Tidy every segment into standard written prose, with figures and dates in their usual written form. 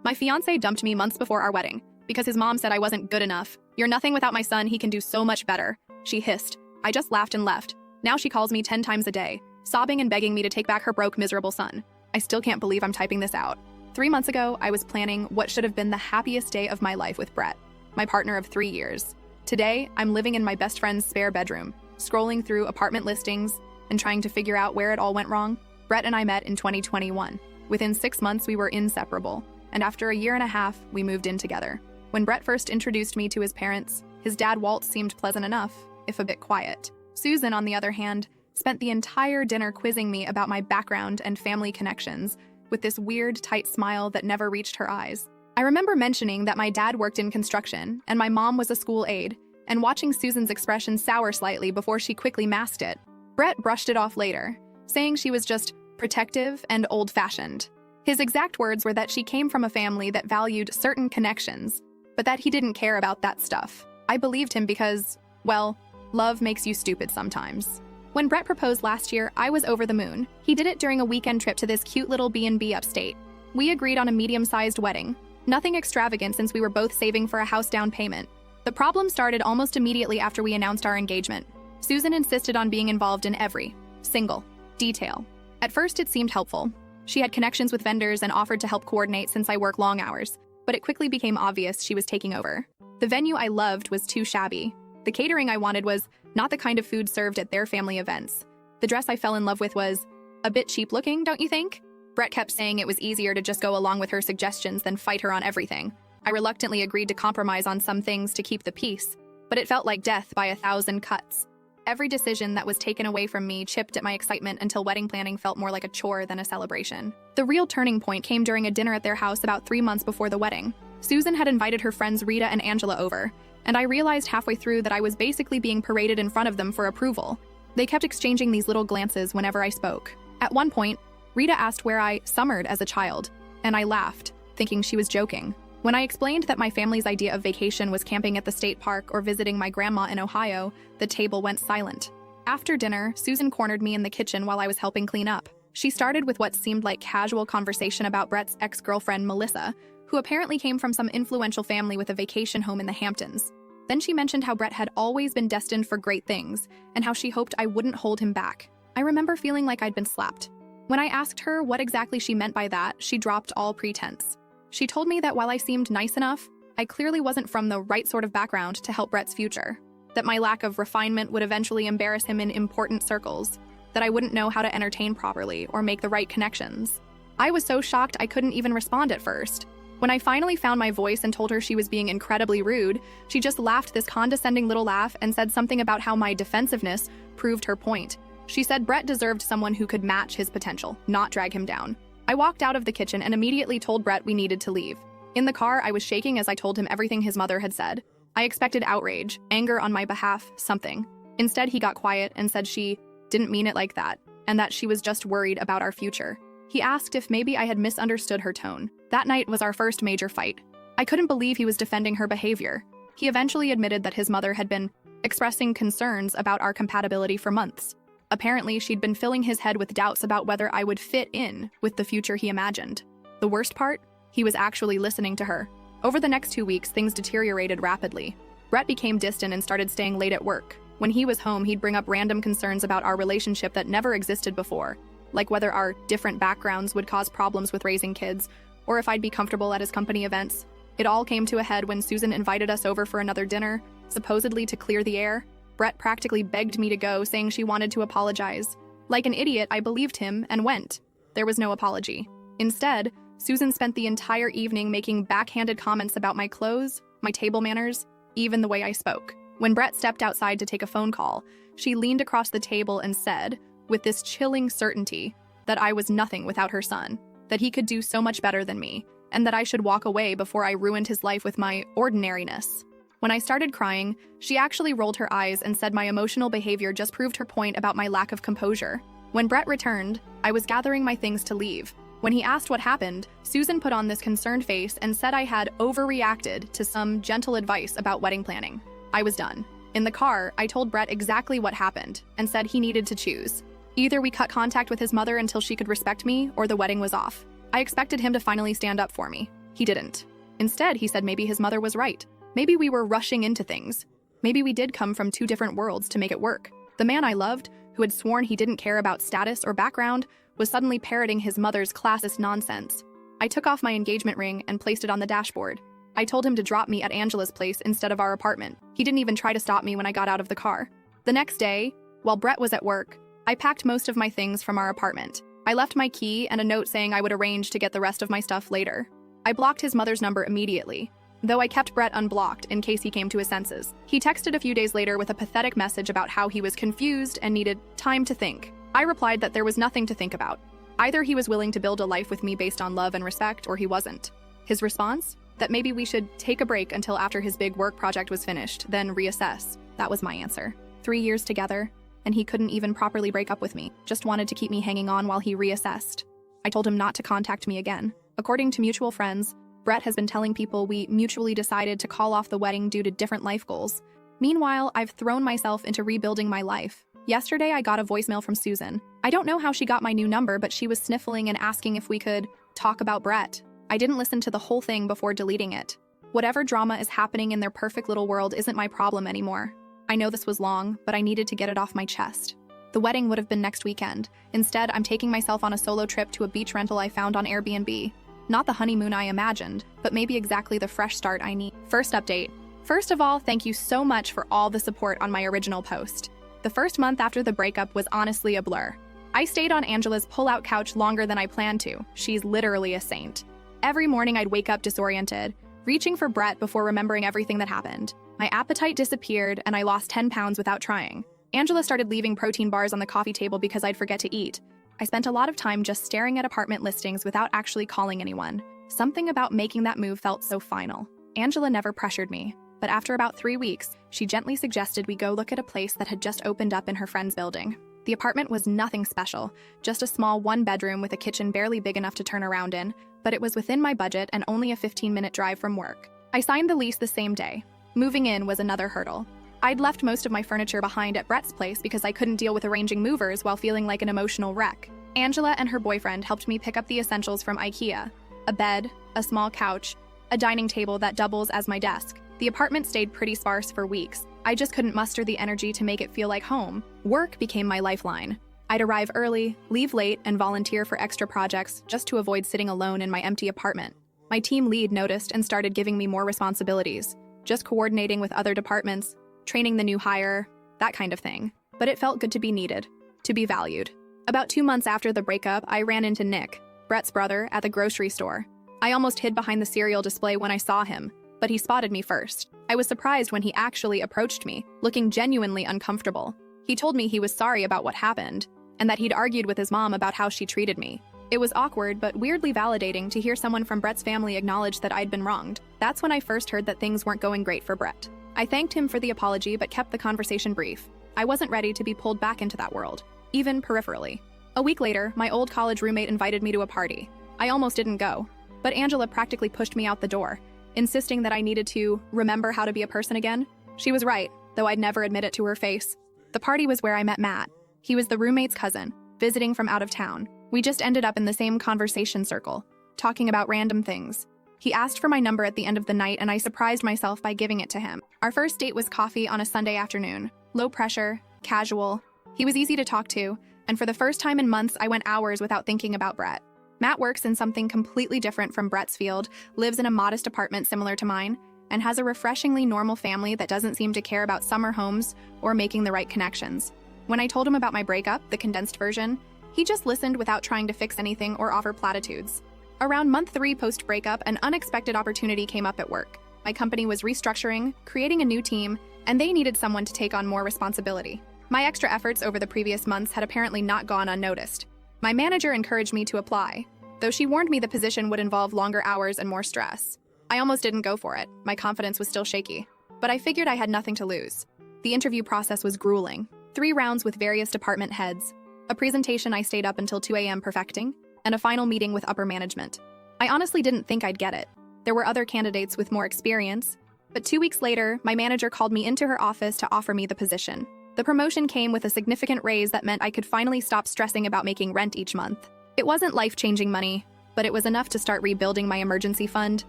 My fiancé dumped me months before our wedding because his mom said I wasn't good enough. "You're nothing without my son, he can do so much better," she hissed. I just laughed and left. Now she calls me 10 times a day, sobbing and begging me to take back her broke, miserable son. I still can't believe I'm typing this out. 3 months ago, I was planning what should have been the happiest day of my life with Brett, my partner of 3 years. Today, I'm living in my best friend's spare bedroom, scrolling through apartment listings and trying to figure out where it all went wrong. Brett and I met in 2021. Within 6 months, we were inseparable, and after a year and a half, we moved in together. When Brett first introduced me to his parents, his dad Walt seemed pleasant enough, if a bit quiet. Susan, on the other hand, spent the entire dinner quizzing me about my background and family connections, with this weird, tight smile that never reached her eyes. I remember mentioning that my dad worked in construction and my mom was a school aide, and watching Susan's expression sour slightly before she quickly masked it. Brett brushed it off later, saying she was just protective and old-fashioned. His exact words were that she came from a family that valued certain connections, but that he didn't care about that stuff. I believed him because, well, love makes you stupid sometimes. When Brett proposed last year, I was over the moon. He did it during a weekend trip to this cute little B&B upstate. We agreed on a medium-sized wedding. Nothing extravagant since we were both saving for a house down payment. The problem started almost immediately after we announced our engagement. Susan insisted on being involved in every single detail. At first, it seemed helpful. She had connections with vendors and offered to help coordinate since I work long hours, but it quickly became obvious she was taking over. The venue I loved was too shabby. The catering I wanted was not the kind of food served at their family events. The dress I fell in love with was a bit cheap looking, don't you think? Brett kept saying it was easier to just go along with her suggestions than fight her on everything. I reluctantly agreed to compromise on some things to keep the peace, but it felt like death by 1,000 cuts. Every decision that was taken away from me chipped at my excitement until wedding planning felt more like a chore than a celebration. The real turning point came during a dinner at their house about 3 months before the wedding. Susan had invited her friends Rita and Angela over, and I realized halfway through that I was basically being paraded in front of them for approval. They kept exchanging these little glances whenever I spoke. At one point, Rita asked where I summered as a child, and I laughed, thinking she was joking. When I explained that my family's idea of vacation was camping at the state park or visiting my grandma in Ohio, the table went silent. After dinner, Susan cornered me in the kitchen while I was helping clean up. She started with what seemed like casual conversation about Brett's ex-girlfriend, Melissa, who apparently came from some influential family with a vacation home in the Hamptons. Then she mentioned how Brett had always been destined for great things, and how she hoped I wouldn't hold him back. I remember feeling like I'd been slapped. When I asked her what exactly she meant by that, she dropped all pretense. She told me that while I seemed nice enough, I clearly wasn't from the right sort of background to help Brett's future. That my lack of refinement would eventually embarrass him in important circles. That I wouldn't know how to entertain properly or make the right connections. I was so shocked I couldn't even respond at first. When I finally found my voice and told her she was being incredibly rude, she just laughed this condescending little laugh and said something about how my defensiveness proved her point. She said Brett deserved someone who could match his potential, not drag him down. I walked out of the kitchen and immediately told Brett we needed to leave. In the car, I was shaking as I told him everything his mother had said. I expected outrage, anger on my behalf, something. Instead, he got quiet and said she didn't mean it like that, and that she was just worried about our future. He asked if maybe I had misunderstood her tone. That night was our first major fight. I couldn't believe he was defending her behavior. He eventually admitted that his mother had been expressing concerns about our compatibility for months. Apparently, she'd been filling his head with doubts about whether I would fit in with the future he imagined. The worst part? He was actually listening to her. Over the next 2 weeks, things deteriorated rapidly. Brett became distant and started staying late at work. When he was home, he'd bring up random concerns about our relationship that never existed before, like whether our different backgrounds would cause problems with raising kids, or if I'd be comfortable at his company events. It all came to a head when Susan invited us over for another dinner, supposedly to clear the air. Brett practically begged me to go, saying she wanted to apologize. Like an idiot, I believed him and went. There was no apology. Instead, Susan spent the entire evening making backhanded comments about my clothes, my table manners, even the way I spoke. When Brett stepped outside to take a phone call, she leaned across the table and said, with this chilling certainty, that I was nothing without her son, that he could do so much better than me, and that I should walk away before I ruined his life with my ordinariness. When I started crying, she actually rolled her eyes and said my emotional behavior just proved her point about my lack of composure. When Brett returned, I was gathering my things to leave. When he asked what happened, Susan put on this concerned face and said I had overreacted to some gentle advice about wedding planning. I was done. In the car, I told Brett exactly what happened and said he needed to choose. Either we cut contact with his mother until she could respect me, or the wedding was off. I expected him to finally stand up for me. He didn't. Instead, he said maybe his mother was right. Maybe we were rushing into things. Maybe we did come from two different worlds to make it work. The man I loved, who had sworn he didn't care about status or background, was suddenly parroting his mother's classist nonsense. I took off my engagement ring and placed it on the dashboard. I told him to drop me at Angela's place instead of our apartment. He didn't even try to stop me when I got out of the car. The next day, while Brett was at work, I packed most of my things from our apartment. I left my key and a note saying I would arrange to get the rest of my stuff later. I blocked his mother's number immediately, though I kept Brett unblocked in case he came to his senses. He texted a few days later with a pathetic message about how he was confused and needed time to think. I replied that there was nothing to think about. Either he was willing to build a life with me based on love and respect, or he wasn't. His response? That maybe we should take a break until after his big work project was finished, then reassess. That was my answer. 3 years together, and he couldn't even properly break up with me, just wanted to keep me hanging on while he reassessed. I told him not to contact me again. According to mutual friends, Brett has been telling people we mutually decided to call off the wedding due to different life goals. Meanwhile, I've thrown myself into rebuilding my life. Yesterday, I got a voicemail from Susan. I don't know how she got my new number, but she was sniffling and asking if we could talk about Brett. I didn't listen to the whole thing before deleting it. Whatever drama is happening in their perfect little world isn't my problem anymore. I know this was long, but I needed to get it off my chest. The wedding would have been next weekend. Instead, I'm taking myself on a solo trip to a beach rental I found on Airbnb. Not the honeymoon I imagined, but maybe exactly the fresh start I need. First update. First of all, thank you so much for all the support on my original post. The first month after the breakup was honestly a blur. I stayed on Angela's pull-out couch longer than I planned to. She's literally a saint. Every morning I'd wake up disoriented, reaching for Brett before remembering everything that happened. My appetite disappeared and I lost 10 pounds without trying. Angela started leaving protein bars on the coffee table because I'd forget to eat. I spent a lot of time just staring at apartment listings without actually calling anyone. Something about making that move felt so final. Angela never pressured me, but after about 3 weeks, she gently suggested we go look at a place that had just opened up in her friend's building. The apartment was nothing special, just a small one-bedroom with a kitchen barely big enough to turn around in, but it was within my budget and only a 15-minute drive from work. I signed the lease the same day. Moving in was another hurdle. I'd left most of my furniture behind at Brett's place because I couldn't deal with arranging movers while feeling like an emotional wreck. Angela and her boyfriend helped me pick up the essentials from IKEA: a bed, a small couch, a dining table that doubles as my desk. The apartment stayed pretty sparse for weeks. I just couldn't muster the energy to make it feel like home. Work became my lifeline. I'd arrive early, leave late, and volunteer for extra projects just to avoid sitting alone in my empty apartment. My team lead noticed and started giving me more responsibilities, just coordinating with other departments, training the new hire, that kind of thing. But it felt good to be needed, to be valued. About 2 months after the breakup, I ran into Nick, Brett's brother, at the grocery store. I almost hid behind the cereal display when I saw him, but he spotted me first. I was surprised when he actually approached me, looking genuinely uncomfortable. He told me he was sorry about what happened, and that he'd argued with his mom about how she treated me. It was awkward but weirdly validating to hear someone from Brett's family acknowledge that I'd been wronged. That's when I first heard that things weren't going great for Brett. I thanked him for the apology but kept the conversation brief. I wasn't ready to be pulled back into that world, even peripherally. A week later, my old college roommate invited me to a party. I almost didn't go, but Angela practically pushed me out the door, insisting that I needed to remember how to be a person again. She was right, though I'd never admit it to her face. The party was where I met Matt. He was the roommate's cousin, visiting from out of town. We just ended up in the same conversation circle, talking about random things. He asked for my number at the end of the night, and I surprised myself by giving it to him. Our first date was coffee on a Sunday afternoon. Low pressure, casual. He was easy to talk to, and for the first time in months, I went hours without thinking about Brett. Matt works in something completely different from Brett's field, lives in a modest apartment similar to mine, and has a refreshingly normal family that doesn't seem to care about summer homes or making the right connections. When I told him about my breakup, the condensed version, he just listened without trying to fix anything or offer platitudes. Around month 3 post-breakup, an unexpected opportunity came up at work. My company was restructuring, creating a new team, and they needed someone to take on more responsibility. My extra efforts over the previous months had apparently not gone unnoticed. My manager encouraged me to apply, though she warned me the position would involve longer hours and more stress. I almost didn't go for it. My confidence was still shaky, but I figured I had nothing to lose. The interview process was grueling. 3 rounds with various department heads, a presentation I stayed up until 2 a.m. perfecting, and a final meeting with upper management. I honestly didn't think I'd get it. There were other candidates with more experience, but 2 weeks later, my manager called me into her office to offer me the position. The promotion came with a significant raise that meant I could finally stop stressing about making rent each month. It wasn't life-changing money, but it was enough to start rebuilding my emergency fund,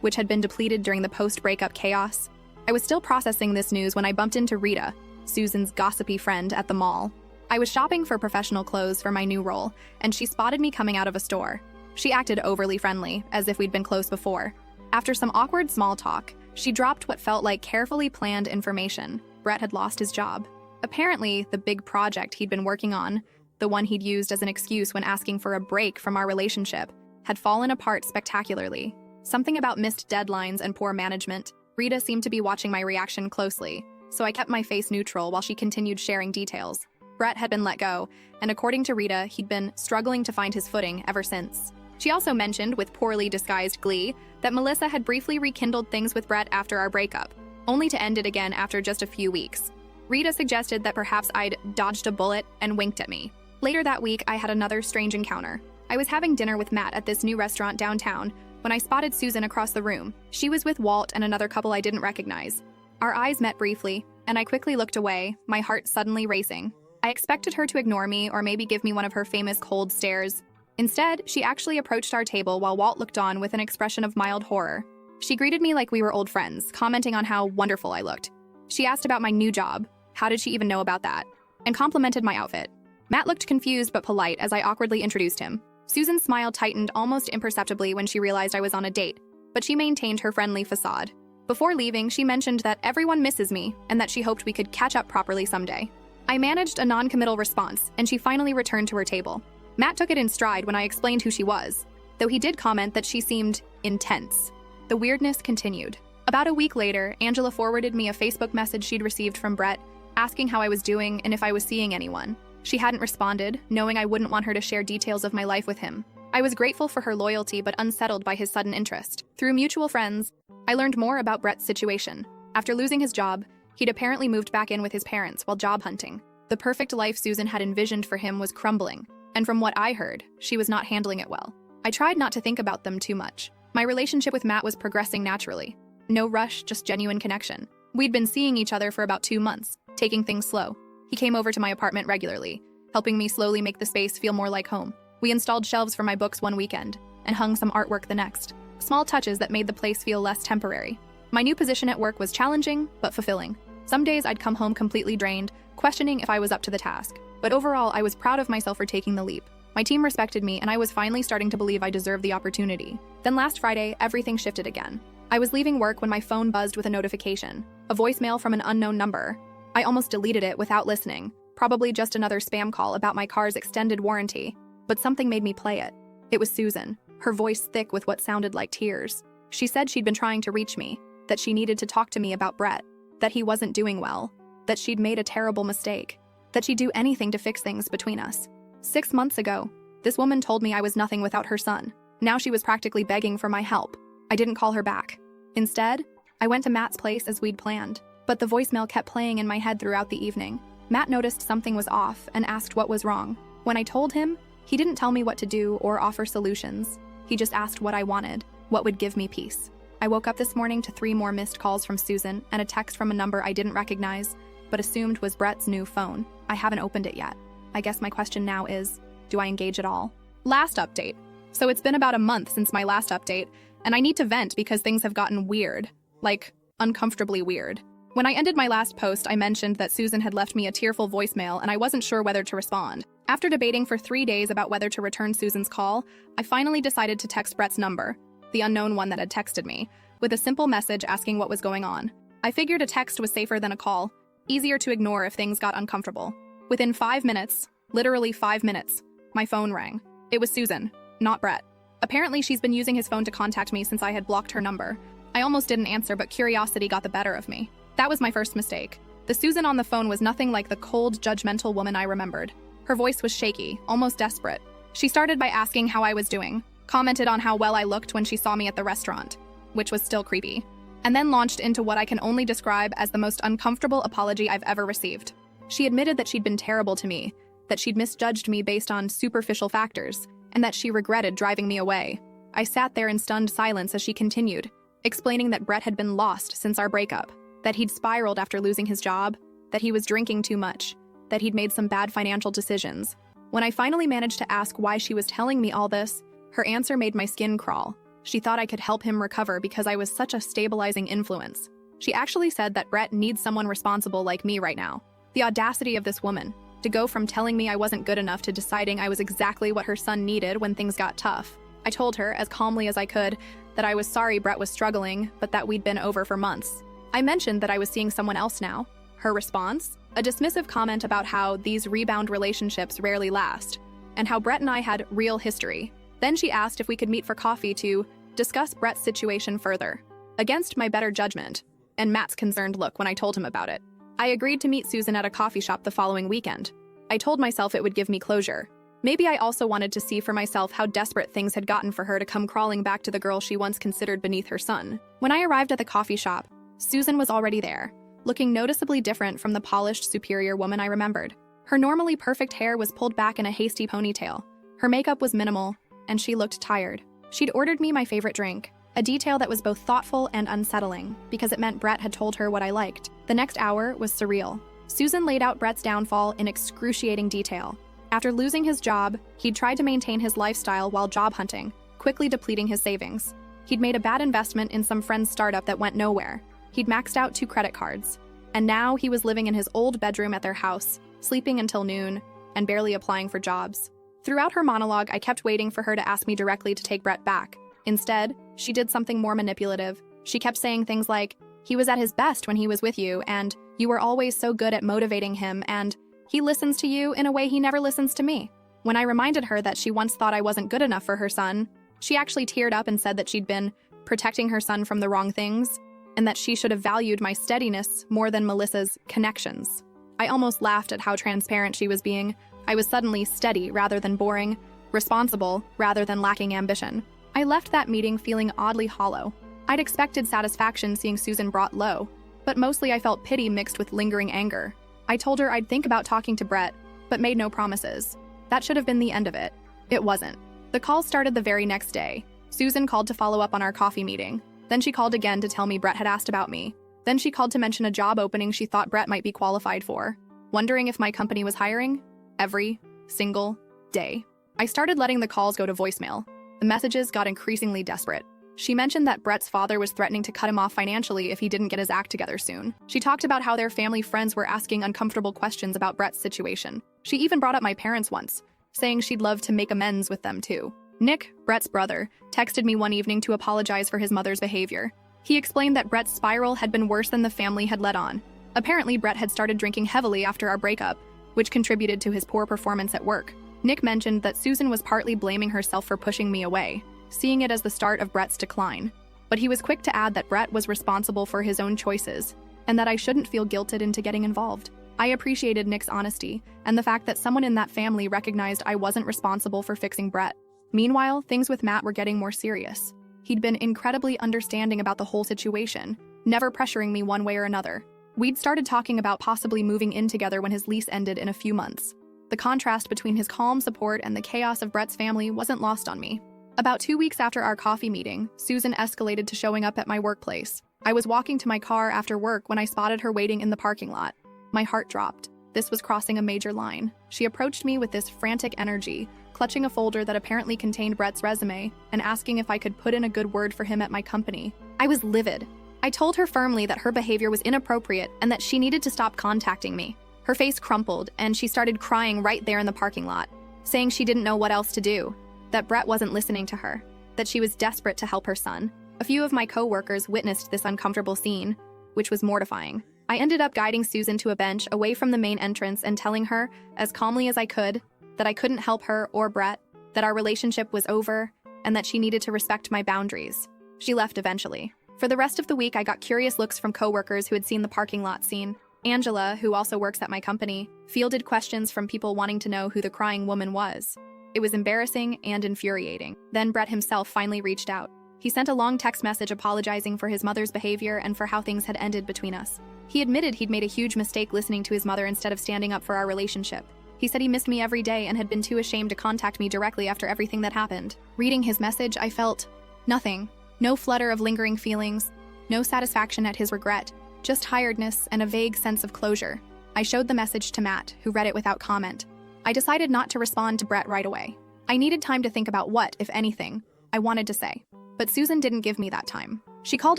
which had been depleted during the post-breakup chaos. I was still processing this news when I bumped into Rita, Susan's gossipy friend, at the mall. I was shopping for professional clothes for my new role, and she spotted me coming out of a store. She acted overly friendly, as if we'd been close before. After some awkward small talk, she dropped what felt like carefully planned information. Brett had lost his job. Apparently, the big project he'd been working on, the one he'd used as an excuse when asking for a break from our relationship, had fallen apart spectacularly. Something about missed deadlines and poor management. Rita seemed to be watching my reaction closely, so I kept my face neutral while she continued sharing details. Brett had been let go, and according to Rita, he'd been struggling to find his footing ever since. She also mentioned, with poorly disguised glee, that Melissa had briefly rekindled things with Brett after our breakup, only to end it again after just a few weeks. Rita suggested that perhaps I'd dodged a bullet and winked at me. Later that week, I had another strange encounter. I was having dinner with Matt at this new restaurant downtown when I spotted Susan across the room. She was with Walt and another couple I didn't recognize. Our eyes met briefly, and I quickly looked away, my heart suddenly racing. I expected her to ignore me or maybe give me one of her famous cold stares. Instead, she actually approached our table while Walt looked on with an expression of mild horror. She greeted me like we were old friends, commenting on how wonderful I looked. She asked about my new job, how did she even know about that, and complimented my outfit. Matt looked confused but polite as I awkwardly introduced him. Susan's smile tightened almost imperceptibly when she realized I was on a date, but she maintained her friendly facade. Before leaving, she mentioned that everyone misses me and that she hoped we could catch up properly someday. I managed a non-committal response, and she finally returned to her table. Matt took it in stride when I explained who she was, though he did comment that she seemed intense. The weirdness continued. About a week later, Angela forwarded me a Facebook message she'd received from Brett, asking how I was doing and if I was seeing anyone. She hadn't responded, knowing I wouldn't want her to share details of my life with him. I was grateful for her loyalty but unsettled by his sudden interest. Through mutual friends, I learned more about Brett's situation. After losing his job, he'd apparently moved back in with his parents while job hunting. The perfect life Susan had envisioned for him was crumbling, and from what I heard, she was not handling it well. I tried not to think about them too much. My relationship with Matt was progressing naturally. No rush, just genuine connection. We'd been seeing each other for about 2 months, taking things slow. He came over to my apartment regularly, helping me slowly make the space feel more like home. We installed shelves for my books one weekend, and hung some artwork the next. Small touches that made the place feel less temporary. My new position at work was challenging, but fulfilling. Some days I'd come home completely drained, questioning if I was up to the task. But overall, I was proud of myself for taking the leap. My team respected me, and I was finally starting to believe I deserved the opportunity. Then last Friday, everything shifted again. I was leaving work when my phone buzzed with a notification, a voicemail from an unknown number. I almost deleted it without listening, probably just another spam call about my car's extended warranty. But something made me play it. It was Susan, her voice thick with what sounded like tears. She said she'd been trying to reach me, that she needed to talk to me about Brett, that he wasn't doing well, that she'd made a terrible mistake, that she'd do anything to fix things between us. 6 months ago, this woman told me I was nothing without her son. Now she was practically begging for my help. I didn't call her back. Instead, I went to Matt's place as we'd planned, but the voicemail kept playing in my head throughout the evening. Matt noticed something was off and asked what was wrong. When I told him, he didn't tell me what to do or offer solutions. He just asked what I wanted, what would give me peace. I woke up this morning to 3 more missed calls from Susan and a text from a number I didn't recognize, but assumed was Brett's new phone. I haven't opened it yet. I guess my question now is, do I engage at all? Last update. So it's been about a month since my last update, and I need to vent because things have gotten weird. Like, uncomfortably weird. When I ended my last post, I mentioned that Susan had left me a tearful voicemail and I wasn't sure whether to respond. After debating for 3 days about whether to return Susan's call, I finally decided to text Brett's number, the unknown one that had texted me, with a simple message asking what was going on. I figured a text was safer than a call, easier to ignore if things got uncomfortable. Within 5 minutes, literally 5 minutes, my phone rang. It was Susan, not Brett. Apparently she's been using his phone to contact me since I had blocked her number. I almost didn't answer, but curiosity got the better of me. That was my first mistake. The Susan on the phone was nothing like the cold, judgmental woman I remembered. Her voice was shaky, almost desperate. She started by asking how I was doing, commented on how well I looked when she saw me at the restaurant, which was still creepy, and then launched into what I can only describe as the most uncomfortable apology I've ever received. She admitted that she'd been terrible to me, that she'd misjudged me based on superficial factors, and that she regretted driving me away. I sat there in stunned silence as she continued, explaining that Brett had been lost since our breakup, that he'd spiraled after losing his job, that he was drinking too much, that he'd made some bad financial decisions. When I finally managed to ask why she was telling me all this, Her answer made my skin crawl. She thought I could help him recover because I was such a stabilizing influence. She actually said that Brett needs someone responsible like me right now. The audacity of this woman, to go from telling me I wasn't good enough to deciding I was exactly what her son needed when things got tough. I told her, as calmly as I could, that I was sorry Brett was struggling, but that we'd been over for months. I mentioned that I was seeing someone else now. Her response? A dismissive comment about how these rebound relationships rarely last, and how Brett and I had real history. Then she asked if we could meet for coffee to discuss Brett's situation further. Against my better judgment, and Matt's concerned look when I told him about it, I agreed to meet Susan at a coffee shop the following weekend. I told myself it would give me closure. Maybe I also wanted to see for myself how desperate things had gotten for her to come crawling back to the girl she once considered beneath her son. When I arrived at the coffee shop, Susan was already there, looking noticeably different from the polished, superior woman I remembered. Her normally perfect hair was pulled back in a hasty ponytail. Her makeup was minimal, and she looked tired. She'd ordered me my favorite drink, a detail that was both thoughtful and unsettling, because it meant Brett had told her what I liked. The next hour was surreal. Susan laid out Brett's downfall in excruciating detail. After losing his job, he'd tried to maintain his lifestyle while job hunting, quickly depleting his savings. He'd made a bad investment in some friend's startup that went nowhere. He'd maxed out 2 credit cards. And now he was living in his old bedroom at their house, sleeping until noon, and barely applying for jobs. Throughout her monologue, I kept waiting for her to ask me directly to take Brett back. Instead, she did something more manipulative. She kept saying things like, "He was at his best when he was with you, and you were always so good at motivating him, and he listens to you in a way he never listens to me." When I reminded her that she once thought I wasn't good enough for her son, she actually teared up and said that she'd been protecting her son from the wrong things, and that she should have valued my steadiness more than Melissa's connections. I almost laughed at how transparent she was being. I was suddenly steady rather than boring, responsible rather than lacking ambition. I left that meeting feeling oddly hollow. I'd expected satisfaction seeing Susan brought low, but mostly I felt pity mixed with lingering anger. I told her I'd think about talking to Brett, but made no promises. That should have been the end of it. It wasn't. The call started the very next day. Susan called to follow up on our coffee meeting. Then she called again to tell me Brett had asked about me. Then she called to mention a job opening she thought Brett might be qualified for, wondering if my company was hiring. Every single day. I started letting the calls go to voicemail. The messages got increasingly desperate. She mentioned that Brett's father was threatening to cut him off financially if he didn't get his act together soon. She talked about how their family friends were asking uncomfortable questions about Brett's situation. She even brought up my parents once, saying she'd love to make amends with them too. Nick, Brett's brother, texted me one evening to apologize for his mother's behavior. He explained that Brett's spiral had been worse than the family had let on. Apparently, Brett had started drinking heavily after our breakup, which contributed to his poor performance at work. Nick mentioned that Susan was partly blaming herself for pushing me away, seeing it as the start of Brett's decline. But he was quick to add that Brett was responsible for his own choices, and that I shouldn't feel guilted into getting involved. I appreciated Nick's honesty, and the fact that someone in that family recognized I wasn't responsible for fixing Brett. Meanwhile, things with Matt were getting more serious. He'd been incredibly understanding about the whole situation, never pressuring me one way or another. We'd started talking about possibly moving in together when his lease ended in a few months. The contrast between his calm support and the chaos of Brett's family wasn't lost on me. About 2 weeks after our coffee meeting, Susan escalated to showing up at my workplace. I was walking to my car after work when I spotted her waiting in the parking lot. My heart dropped. This was crossing a major line. She approached me with this frantic energy, clutching a folder that apparently contained Brett's resume and asking if I could put in a good word for him at my company. I was livid. I told her firmly that her behavior was inappropriate and that she needed to stop contacting me. Her face crumpled, and she started crying right there in the parking lot, saying she didn't know what else to do, that Brett wasn't listening to her, that she was desperate to help her son. A few of my co-workers witnessed this uncomfortable scene, which was mortifying. I ended up guiding Susan to a bench away from the main entrance and telling her, as calmly as I could, that I couldn't help her or Brett, that our relationship was over, and that she needed to respect my boundaries. She left eventually. For the rest of the week, I got curious looks from coworkers who had seen the parking lot scene. Angela, who also works at my company, fielded questions from people wanting to know who the crying woman was. It was embarrassing and infuriating. Then Brett himself finally reached out. He sent a long text message apologizing for his mother's behavior and for how things had ended between us. He admitted he'd made a huge mistake listening to his mother instead of standing up for our relationship. He said he missed me every day and had been too ashamed to contact me directly after everything that happened. Reading his message, I felt nothing. No flutter of lingering feelings, no satisfaction at his regret, just tiredness and a vague sense of closure. I showed the message to Matt, who read it without comment. I decided not to respond to Brett right away. I needed time to think about what, if anything, I wanted to say. But Susan didn't give me that time. She called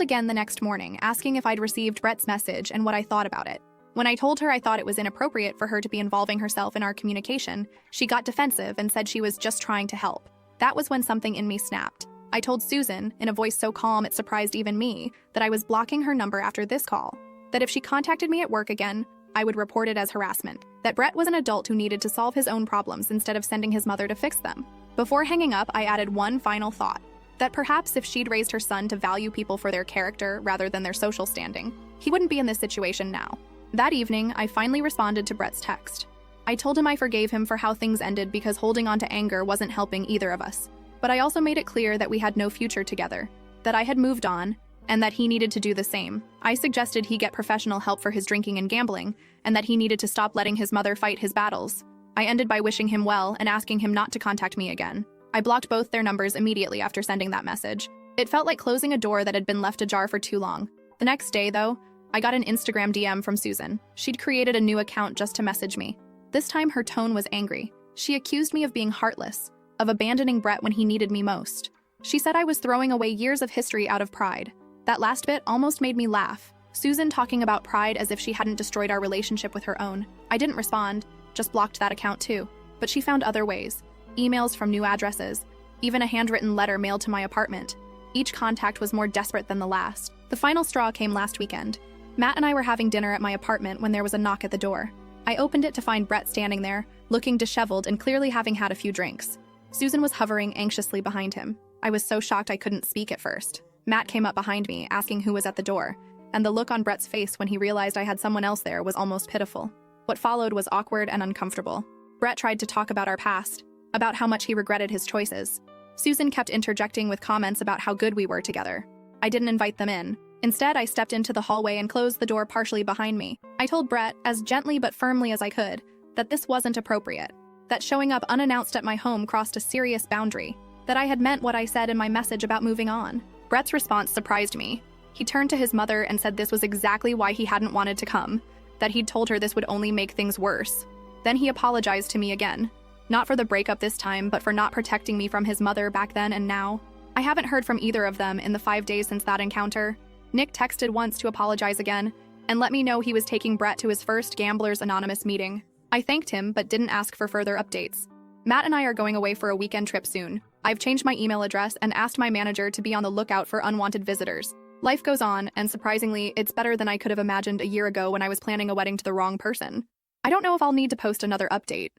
again the next morning, asking if I'd received Brett's message and what I thought about it. When I told her I thought it was inappropriate for her to be involving herself in our communication, she got defensive and said she was just trying to help. That was when something in me snapped. I told Susan, in a voice so calm it surprised even me, that I was blocking her number after this call. That if she contacted me at work again, I would report it as harassment. That Brett was an adult who needed to solve his own problems instead of sending his mother to fix them. Before hanging up, I added one final thought. That perhaps if she'd raised her son to value people for their character rather than their social standing, he wouldn't be in this situation now. That evening, I finally responded to Brett's text. I told him I forgave him for how things ended because holding on to anger wasn't helping either of us. But I also made it clear that we had no future together, that I had moved on, and that he needed to do the same. I suggested he get professional help for his drinking and gambling, and that he needed to stop letting his mother fight his battles. I ended by wishing him well and asking him not to contact me again. I blocked both their numbers immediately after sending that message. It felt like closing a door that had been left ajar for too long. The next day, though, I got an Instagram DM from Susan. She'd created a new account just to message me. This time her tone was angry. She accused me of being heartless, of abandoning Brett when he needed me most. She said I was throwing away years of history out of pride. That last bit almost made me laugh. Susan talking about pride as if she hadn't destroyed our relationship with her own. I didn't respond, just blocked that account too. But she found other ways. Emails from new addresses, even a handwritten letter mailed to my apartment. Each contact was more desperate than the last. The final straw came last weekend. Matt and I were having dinner at my apartment when there was a knock at the door. I opened it to find Brett standing there, looking disheveled and clearly having had a few drinks. Susan was hovering anxiously behind him. I was so shocked I couldn't speak at first. Matt came up behind me, asking who was at the door, and the look on Brett's face when he realized I had someone else there was almost pitiful. What followed was awkward and uncomfortable. Brett tried to talk about our past, about how much he regretted his choices. Susan kept interjecting with comments about how good we were together. I didn't invite them in. Instead, I stepped into the hallway and closed the door partially behind me. I told Brett, as gently but firmly as I could, that this wasn't appropriate, that showing up unannounced at my home crossed a serious boundary, that I had meant what I said in my message about moving on. Brett's response surprised me. He turned to his mother and said this was exactly why he hadn't wanted to come, that he'd told her this would only make things worse. Then he apologized to me again. Not for the breakup this time, but for not protecting me from his mother back then and now. I haven't heard from either of them in the 5 days since that encounter. Nick texted once to apologize again, and let me know he was taking Brett to his first Gamblers Anonymous meeting. I thanked him, but didn't ask for further updates. Matt and I are going away for a weekend trip soon. I've changed my email address and asked my manager to be on the lookout for unwanted visitors. Life goes on, and surprisingly, it's better than I could have imagined a year ago when I was planning a wedding to the wrong person. I don't know if I'll need to post another update,